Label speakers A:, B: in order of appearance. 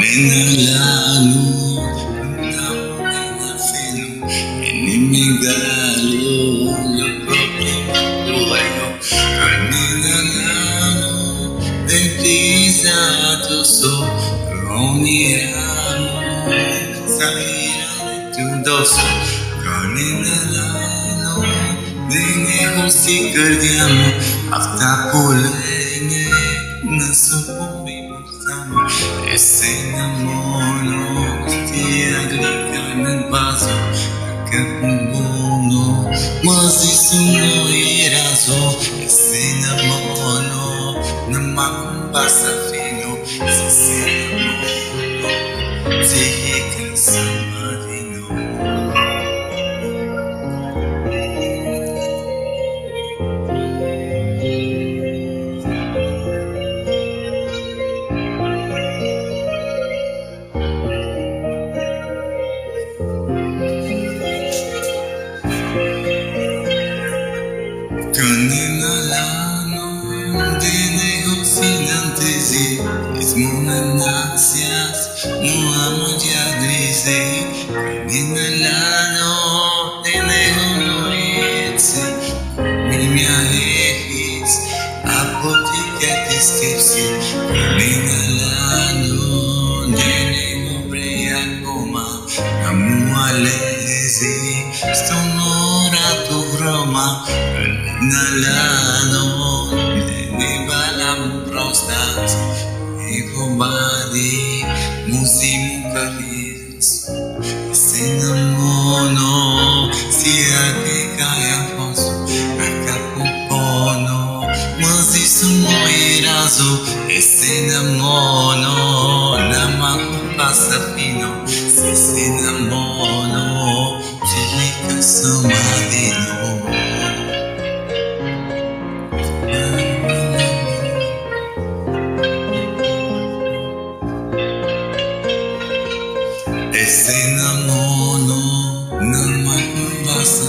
A: Nalano, fino, inimigalo, lo problema tuyo. Nalano, dentisato so, roniamo, salirane tutto so. Nalano, denge hosti gardiamo, afta polenge, naso pomi busamo. Ese namono, stia glicando vaso, che buono, ma si sono iraso. Ese namono, non ma passa fino, se namono, si che samarino. Nalano, dene occidentesi, es monanaxias, no amo ya dice. Nalano, dene honoritsi, mia egis, apoticatis kepsi. Nalano, dene obrea coma, amualesi, stonora tu Roma. Nalano, ne balam prostat, ego badi, musimu karis. Sinamono, sia que kaya poso, akapupono, masi sumo irazo. Sinamono, namaku pasapino, sinamono, chika samadino. Ese namono, nama pasa.